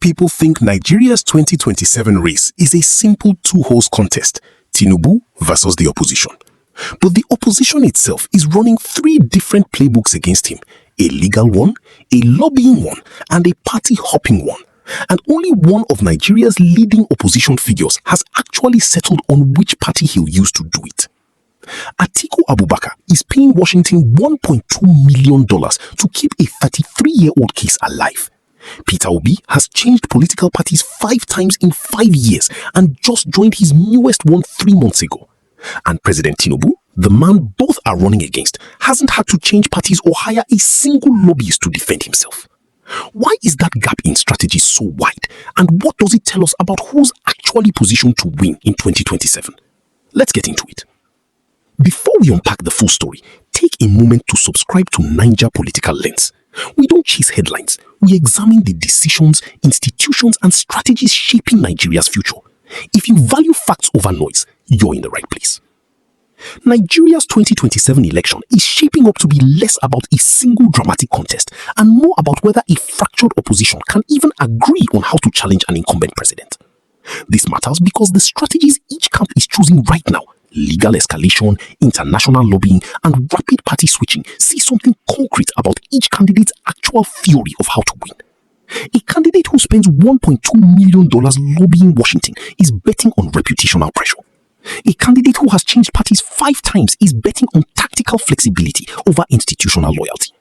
people think Nigeria's 2027 race is a simple two-horse contest, Tinubu versus the opposition. But the opposition itself is running three different playbooks against him, a legal one, a lobbying one, and a party-hopping one. And only one of Nigeria's leading opposition figures has actually settled on which party he'll use to do it. Atiku Abubakar is paying Washington $1.2 million to keep a 33-year-old case alive. Peter Obi has changed political parties 5 times in 5 years and just joined his newest one 3 months ago. And President Tinubu, the man both are running against, hasn't had to change parties or hire a single lobbyist to defend himself. Why is that gap in strategy so wide? And what does it tell us about who's actually positioned to win in 2027? Let's get into it. Before we unpack the full story, take a moment to subscribe to Niger Political Lens. We don't chase headlines. We examine the decisions, institutions, and strategies shaping Nigeria's future. If you value facts over noise, you're in the right place. Nigeria's 2027 election is shaping up to be less about a single dramatic contest and more about whether a fractured opposition can even agree on how to challenge an incumbent president. This matters because the strategies each camp is choosing right now, legal escalation, international lobbying, and rapid party switching, see something concrete about each candidate's actual theory of how to win. A candidate who spends $1.2 million lobbying Washington is betting on reputational pressure. A candidate who has changed parties 5 times is betting on tactical flexibility over institutional loyalty.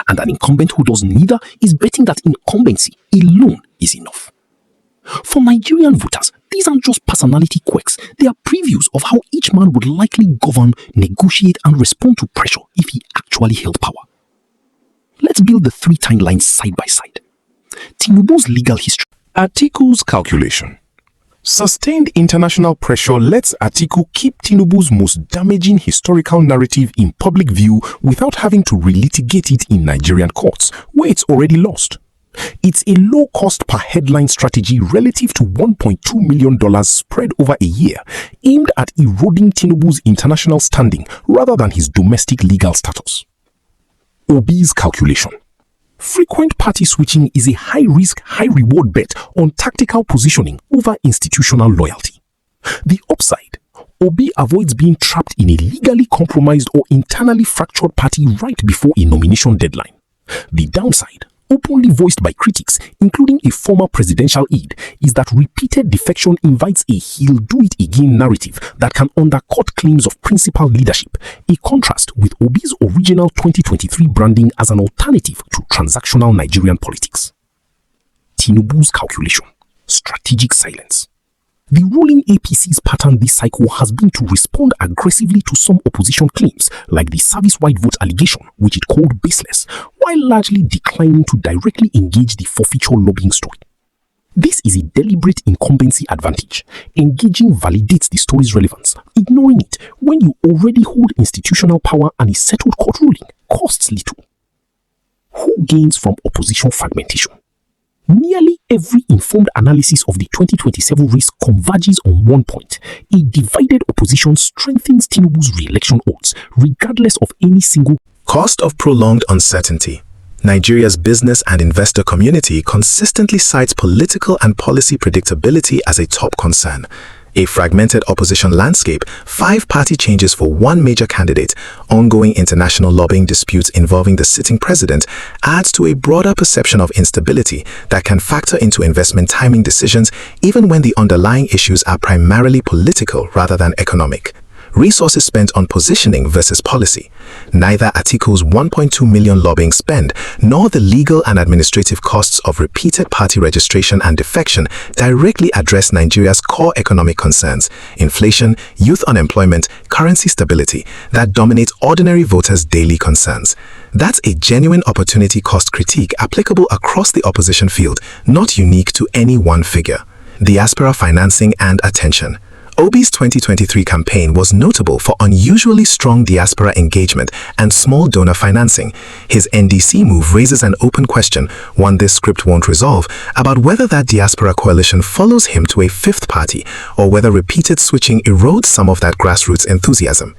And an incumbent who does neither is betting that incumbency alone is enough. For Nigerian voters, these aren't just personality quirks, they are previews of how each man would likely govern, negotiate, and respond to pressure if he actually held power. Let's build the 3 timelines side by side. Tinubu's legal history. ATIKU'S calculation. Sustained international pressure lets Atiku keep Tinubu's most damaging historical narrative in public view without having to relitigate it in Nigerian courts, where it's already lost. It's a low-cost per-headline strategy relative to $1.2 million spread over a year, aimed at eroding Tinubu's international standing rather than his domestic legal status. Obi's calculation. Frequent party switching is a high-risk, high-reward bet on tactical positioning over institutional loyalty. The upside: Obi avoids being trapped in a legally compromised or internally fractured party right before a nomination deadline. The downside, openly voiced by critics, including a former presidential aide, is that repeated defection invites a he'll-do-it-again narrative that can undercut claims of principal leadership, a contrast with Obi's original 2023 branding as an alternative to transactional Nigerian politics. Tinubu's calculation. Strategic silence. The ruling APC's pattern this cycle has been to respond aggressively to some opposition claims, like the service-wide vote allegation, which it called baseless, while largely declining to directly engage the forfeiture lobbying story. This is a deliberate incumbency advantage. Engaging validates the story's relevance. Ignoring it, when you already hold institutional power and a settled court ruling, costs little. Who gains from opposition fragmentation? Nearly every informed analysis of the 2027 race converges on one point. A divided opposition strengthens Tinubu's re-election odds, regardless of any single cost of prolonged uncertainty. Nigeria's business and investor community consistently cites political and policy predictability as a top concern. A fragmented opposition landscape, 5 party changes for 1 major candidate, ongoing international lobbying disputes involving the sitting president adds to a broader perception of instability that can factor into investment timing decisions even when the underlying issues are primarily political rather than economic. Resources spent on positioning versus policy. Neither ATIKU'S $1.2 million lobbying spend nor the legal and administrative costs of repeated party registration and defection directly address Nigeria's core economic concerns: inflation, youth unemployment, currency stability that dominate ordinary voters' daily concerns. That's a genuine opportunity cost critique applicable across the opposition field, not unique to any one figure. Diaspora financing and attention. Obi's 2023 campaign was notable for unusually strong diaspora engagement and small donor financing. His NDC move raises an open question, one this script won't resolve, about whether that diaspora coalition follows him to a 5th party or whether repeated switching erodes some of that grassroots enthusiasm.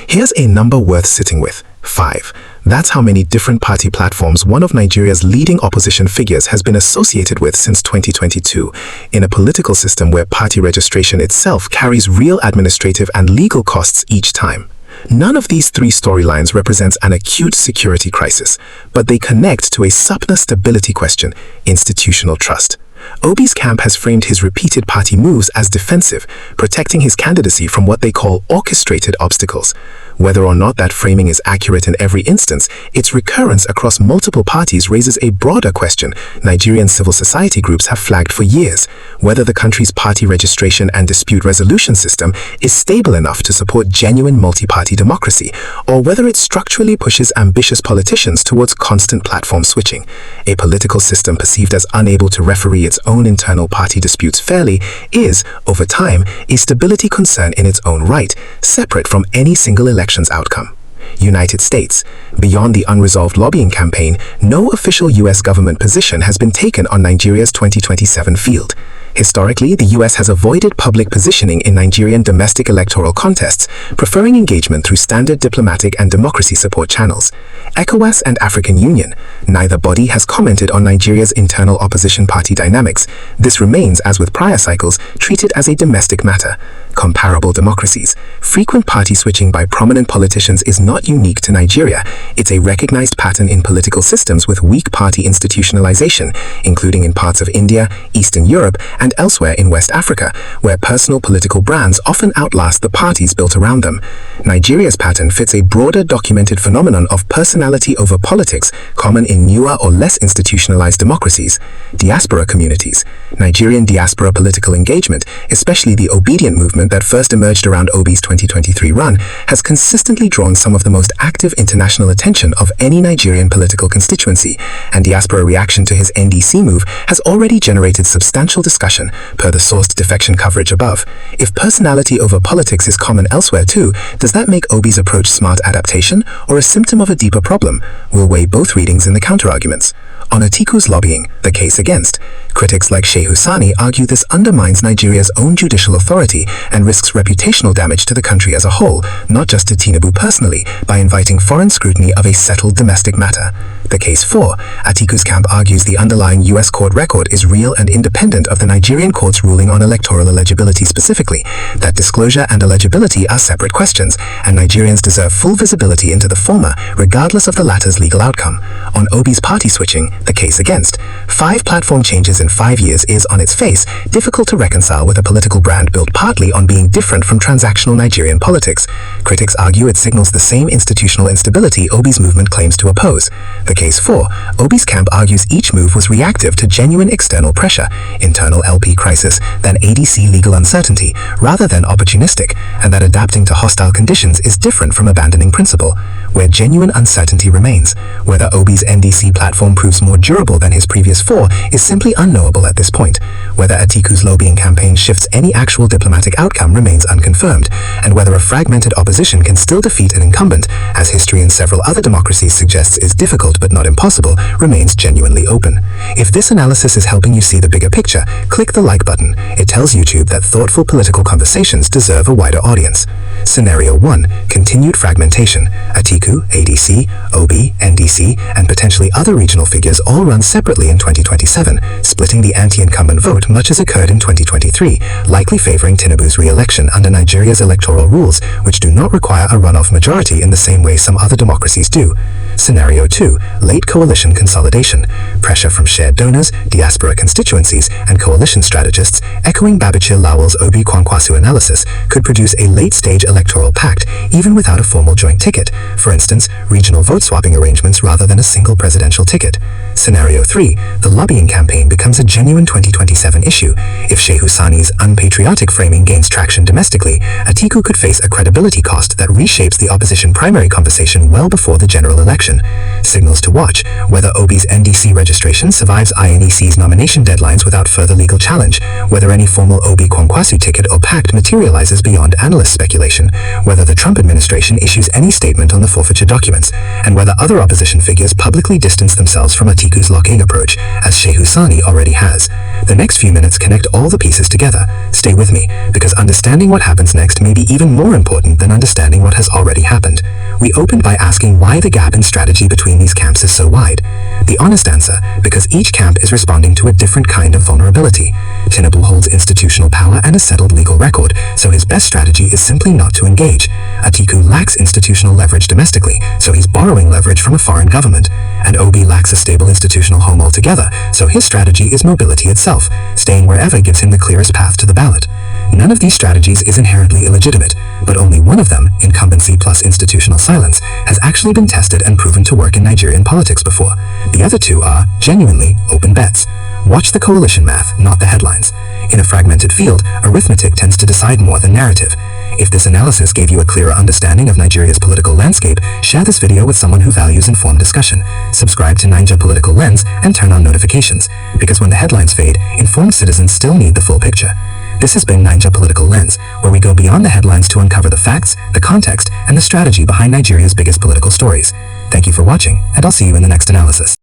Here's a number worth sitting with: 5. That's how many different party platforms one of Nigeria's leading opposition figures has been associated with since 2022, in a political system where party registration itself carries real administrative and legal costs each time. None of these three storylines represents an acute security crisis, but they connect to a substantive stability question: institutional trust. Obi's camp has framed his repeated party moves as defensive, protecting his candidacy from what they call orchestrated obstacles. Whether or not that framing is accurate in every instance, its recurrence across multiple parties raises a broader question Nigerian civil society groups have flagged for years: whether the country's party registration and dispute resolution system is stable enough to support genuine multi-party democracy, or whether it structurally pushes ambitious politicians towards constant platform switching. A political system perceived as unable to referee its own internal party disputes fairly is, over time, a stability concern in its own right, separate from any single election's outcome. United States. Beyond the unresolved lobbying campaign, no official U.S. government position has been taken on Nigeria's 2027 field. Historically, the U.S. has avoided public positioning in Nigerian domestic electoral contests, preferring engagement through standard diplomatic and democracy support channels. ECOWAS and African Union. Neither body has commented on Nigeria's internal opposition party dynamics. This remains, as with prior cycles, treated as a domestic matter. Comparable democracies. Frequent party switching by prominent politicians is not unique to Nigeria. It's a recognized pattern in political systems with weak party institutionalization, including in parts of India, Eastern Europe, and elsewhere in West Africa, where personal political brands often outlast the parties built around them. Nigeria's pattern fits a broader documented phenomenon of personality over politics, common in newer or less institutionalized democracies. Diaspora communities. Nigerian diaspora political engagement, especially the obidient movement that first emerged around Obi's 2023 run, has consistently drawn some of the most active international attention of any Nigerian political constituency, and diaspora reaction to his NDC move has already generated substantial discussion, per the sourced defection coverage above. If personality over politics is common elsewhere too, does that make Obi's approach smart adaptation, or a symptom of a deeper problem? We'll weigh both readings in the counterarguments. On ATIKU'S lobbying, the case against. Critics like Shehu Sani argue this undermines Nigeria's own judicial authority and risks reputational damage to the country as a whole, not just to Tinubu personally, by inviting foreign scrutiny of a settled domestic matter. The case for. ATIKU'S camp argues the underlying U.S. court record is real and independent of the Nigerian court's ruling on electoral eligibility specifically, that disclosure and eligibility are separate questions, and Nigerians deserve full visibility into the former, regardless of the latter's legal outcome. On Obi's party switching, the case against. 5 platform changes in 5 years is, on its face, difficult to reconcile with a political brand built partly on being different from transactional Nigerian politics. Critics argue it signals the same institutional instability Obi's movement claims to oppose. The case for. Obi's camp argues each move was reactive to genuine external pressure, internal LP crisis, then ADC legal uncertainty, rather than opportunistic, and that adapting to hostile conditions is different from abandoning principle. Where genuine uncertainty remains, whether Obi's NDC platform proves more durable than his previous 4 is simply unknowable at this point. Whether ATIKU'S lobbying campaign shifts any actual diplomatic outcome remains unconfirmed, and whether a fragmented opposition can still defeat an incumbent, as history in several other democracies suggests is difficult but not impossible, remains genuinely open. If this analysis is helping you see the bigger picture, click the like button. It tells YouTube that thoughtful political conversations deserve a wider audience. Scenario 1. Continued fragmentation. ATIKU, ADC, Obi, NDC, and potentially other regional figures all run separately in 2027, splitting the anti-incumbent vote much as occurred in 2023, likely favoring Tinubu's re-election under Nigeria's electoral rules, which do not require a runoff majority in the same way some other democracies do. Scenario 2. Late coalition consolidation. Pressure from shared donors, diaspora constituencies, and coalition strategists, echoing Babachir Lawal's Obi-Kwakwanso analysis, could produce a late-stage electoral pact, even without a formal joint ticket, for instance, regional vote-swapping arrangements rather than a single presidential ticket. Scenario 3. The lobbying campaign becomes a genuine 2027 issue. If Shehu Sani's unpatriotic framing gains traction domestically, ATIKU could face a credibility cost that reshapes the opposition primary conversation well before the general election. Signals to watch: whether Obi's NDC registration survives INEC's nomination deadlines without further legal challenge, whether any formal Obi-Kwakwanso ticket or pact materializes beyond analyst speculation, whether the Trump administration issues any statement on the forfeiture documents, and whether other opposition figures publicly distance themselves from ATIKU'S locking approach, as Shehu Sani already has. The next few minutes connect all the pieces together. Stay with me, because understanding what happens next may be even more important than understanding what has already happened. We opened by asking why the gap in strategy between these camps is so wide. The honest answer, because each camp is responding to a different kind of vulnerability. Tinubu holds institutional power and a settled legal record, so his best strategy is simply not to engage. Atiku lacks institutional leverage domestically, so he's borrowing leverage from a foreign government. And Obi lacks a stable institutional home altogether, so his strategy is mobility itself. Staying wherever gives him the clearest path to the ballot. None of these strategies is inherently illegitimate, but only one of them, incumbency plus institutional silence, has actually been tested and proven to work in Nigerian politics before. The other two are, genuinely, open bets. Watch the coalition math, not the headlines. In a fragmented field, arithmetic tends to decide more than narrative. If this analysis gave you a clearer understanding of Nigeria's political landscape, share this video with someone who values informed discussion. Subscribe to Ninja Political Lens and turn on notifications, because when the headlines fade, informed citizens still need the full picture. This has been Ninja Political Lens, where we go beyond the headlines to uncover the facts, the context, and the strategy behind Nigeria's biggest political stories. Thank you for watching, and I'll see you in the next analysis.